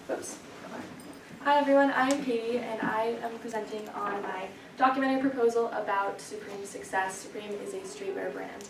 Oops. Hi everyone, I'm Katie and I am presenting on my documentary proposal about Supreme's success. Supreme is a streetwear brand.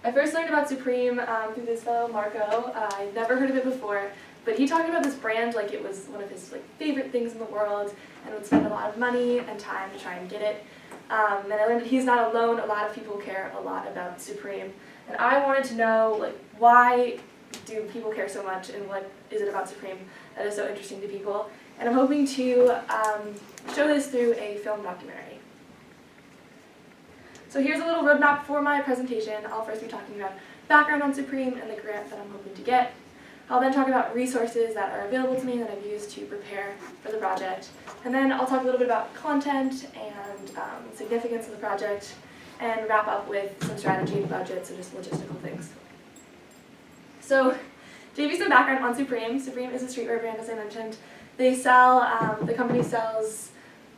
I first learned about Supreme through this fellow, Marco. I'd never heard of it before, but he talked about this brand like it was one of his favorite things in the world and would spend a lot of money and time to try and get it. And I learned that he's not alone. A lot of people care a lot about Supreme. And I wanted to know why do people care so much and what is it about Supreme that is so interesting to people. And I'm hoping to show this through a film documentary. So here's a little roadmap for my presentation. I'll first be talking about background on Supreme and the grant that I'm hoping to get. I'll then talk about resources that are available to me that I've used to prepare for the project. And then I'll talk a little bit about content and significance of the project, and wrap up with some strategy and budgets and just logistical things. So to give you some background on Supreme, Supreme is a streetwear brand, as I mentioned. They sell, the company sells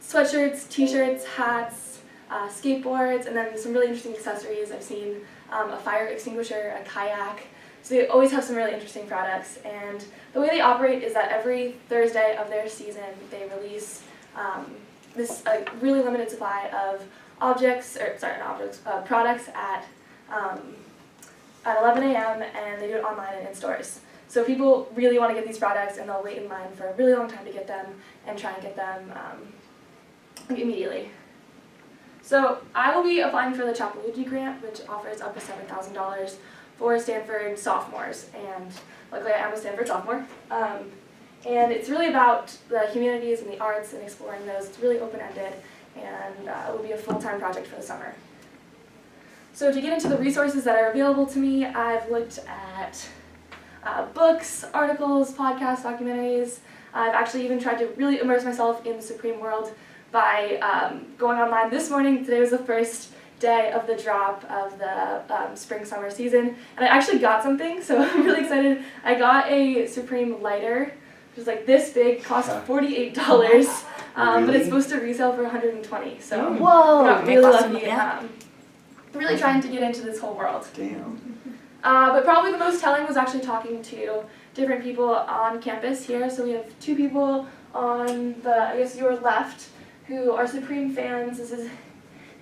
sweatshirts, t-shirts, hats, skateboards, and then some really interesting accessories. I've seen a fire extinguisher, a kayak. So they always have some really interesting products. And the way they operate is that every Thursday of their season, they release this really limited supply of products at 11 a.m. and they do it online and in stores. So people really want to get these products and they'll wait in line for a really long time to get them and try and get them immediately. So I will be applying for the Chapelwood grant, which offers up to $7,000 for Stanford sophomores, and luckily I am a Stanford sophomore. And it's really about the humanities and the arts and exploring those. It's really open-ended, and it will be a full-time project for the summer. So to get into the resources that are available to me, I've looked at books, articles, podcasts, documentaries. I've actually even tried to really immerse myself in the Supreme world by going online this morning. Today was the first day of the drop of the spring-summer season, and I actually got something, so I'm really excited. I got a Supreme lighter, which is like this big, cost $48, but it's supposed to resell for $120. So whoa, I got really lucky. Really trying to get into this whole world. Damn. But probably the most telling was actually talking to different people on campus here. So we have two people on your left who are Supreme fans. This is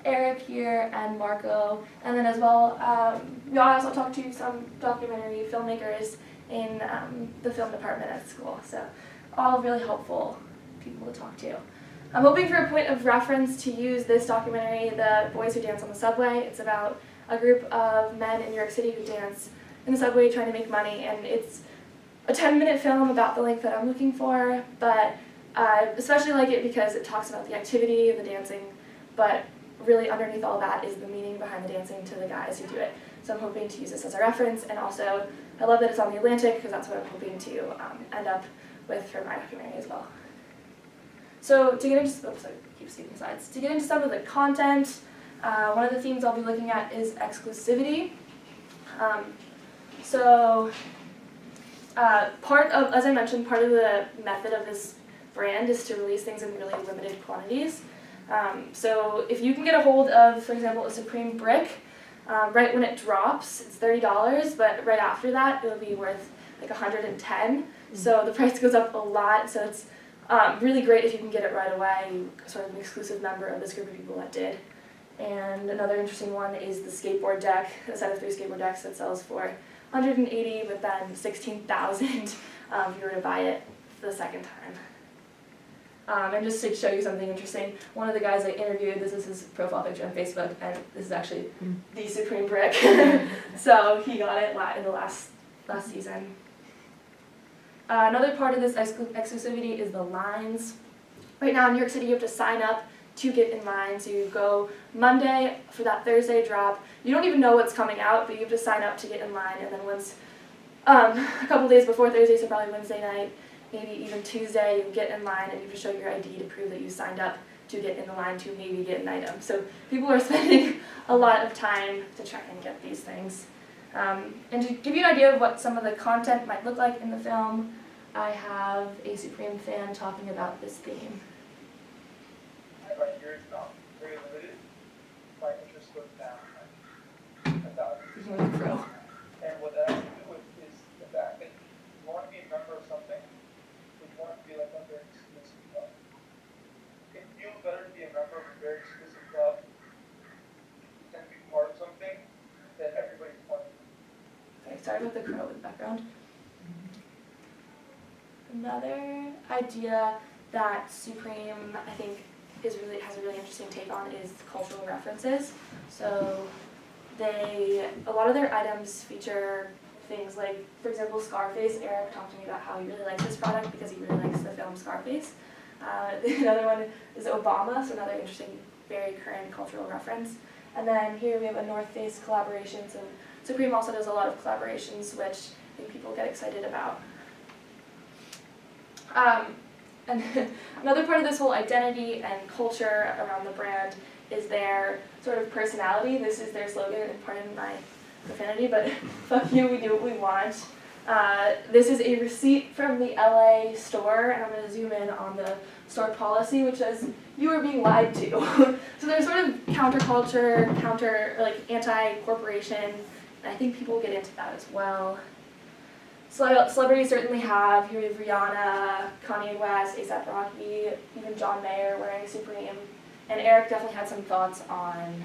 Eric here and Marco. And then as well, I also talked to some documentary filmmakers in the film department at school. So all really helpful people to talk to. I'm hoping for a point of reference to use this documentary, The Boys Who Dance on the Subway. It's about a group of men in New York City who dance in the subway trying to make money, and it's a 10-minute film about the length that I'm looking for, but I especially like it because it talks about the activity, the dancing, but really underneath all that is the meaning behind the dancing to the guys who do it. So I'm hoping to use this as a reference, and also I love that it's on the Atlantic because that's what I'm hoping to end up with for my documentary as well. So to get into, To get into some of the content, one of the themes I'll be looking at is exclusivity. As I mentioned, part of the method of this brand is to release things in really limited quantities. So if you can get a hold of, for example, a Supreme brick, right when it drops, it's $30, but right after that, it'll be worth like $110. So the price goes up a lot. So it's really great if you can get it right away. You're sort of an exclusive member of this group of people that did. And another interesting one is the skateboard deck, a set of 3 skateboard decks that sells for $180, but then $16,000 if you were to buy it for the second time. And just to show you something interesting, one of the guys I interviewed, this is his profile picture on Facebook, and this is actually the Supreme brick. So he got it in the last season. Another part of this exclusivity is the lines. Right now in New York City, you have to sign up to get in line. So you go Monday for that Thursday drop. You don't even know what's coming out, but you have to sign up to get in line. And then once, a couple days before Thursday, so probably Wednesday night, maybe even Tuesday, you get in line and you have to show your ID to prove that you signed up to get in the line to maybe get an item. So people are spending a lot of time to try and get these things. And to give you an idea of what some of the content might look like in the film, I have a Supreme fan talking about this theme. Right here is not very limited. My interest goes down like 1,000. Crow. And what that has to do with is the sorry about the crow in the background. Another idea that Supreme, I think, has a really interesting take on is cultural references. So a lot of their items feature things like, for example, Scarface. Eric talked to me about how he really likes this product because he really likes the film Scarface. Another one is Obama, so another interesting, very current cultural reference. And then here we have a North Face collaboration. So Supreme also does a lot of collaborations, which I think people get excited about. And another part of this whole identity and culture around the brand is their sort of personality. This is their slogan, and pardon my profanity, but fuck you, we do what we want. This is a receipt from the LA store, and I'm going to zoom in on the store policy, which says, you are being lied to. So they're sort of counterculture, anti-corporation, and I think people get into that as well. Celebrities certainly have, here we have Rihanna, Kanye West, A$AP Rocky, even John Mayer wearing Supreme. And Eric definitely had some thoughts on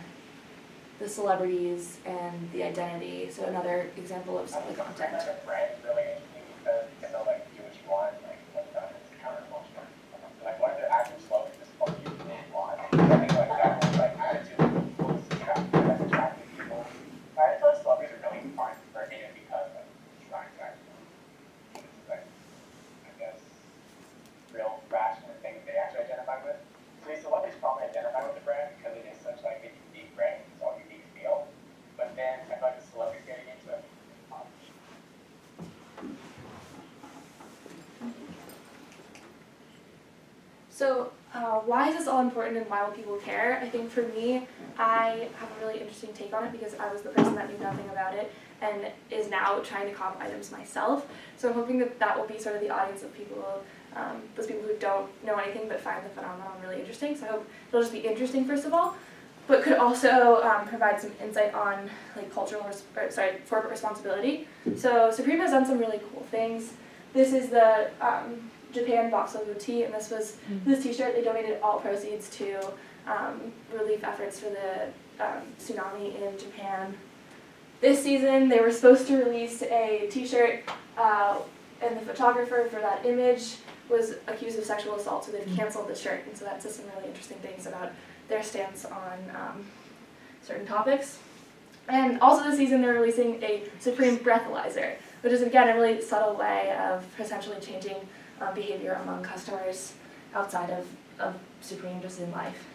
the celebrities and the identity. So another example of some of the content. Brand is really interesting because you can like do what you want, like it's counterculture. Like one of their actual slogans is "fuck you, do what you want." I think like that whole like attitude was attracting people. I feel like celebrities are really fine for it because of trying to like I guess real rational things they actually identify with. So these celebrities probably identify with the brand because it is such like a unique brand, it's all unique feel. But then I feel like the celebrities getting into it. So why is this all important and why will people care? I think for me, I have a really interesting take on it because I was the person that knew nothing about it and is now trying to cop items myself. So I'm hoping that that will be sort of the audience of people, those people who don't know anything but find the phenomenon really interesting. So I hope it'll just be interesting first of all, but could also provide some insight on like corporate responsibility. So Supreme has done some really cool things. This is the Japan box logo tee, and this t-shirt, they donated all proceeds to relief efforts for the tsunami in Japan. This season, they were supposed to release a t-shirt, and the photographer for that image was accused of sexual assault, so they've canceled the shirt, and so that says some really interesting things about their stance on certain topics. And also this season, they're releasing a Supreme breathalyzer, which is, again, a really subtle way of potentially changing behavior among customers outside of Supreme, just in life.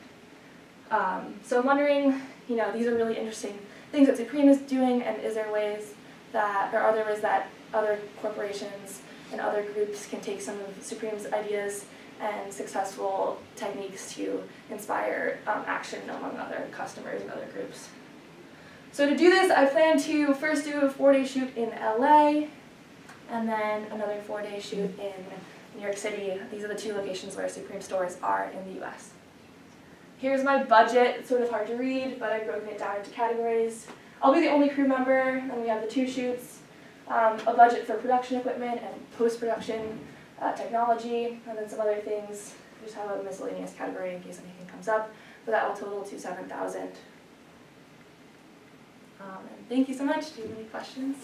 So I'm wondering, these are really interesting things that Supreme is doing, and are there ways that other corporations and other groups can take some of Supreme's ideas and successful techniques to inspire action among other customers and other groups. So to do this, I plan to first do a 4-day shoot in LA, and then another 4-day shoot in New York City. These are the 2 locations where Supreme stores are in the US. Here's my budget. It's sort of hard to read, but I've broken it down into categories. I'll be the only crew member, and we have the 2 shoots, a budget for production equipment and post-production technology, and then some other things. Just have a miscellaneous category in case anything comes up, but that will total to $7,000. And thank you so much. Do you have any questions?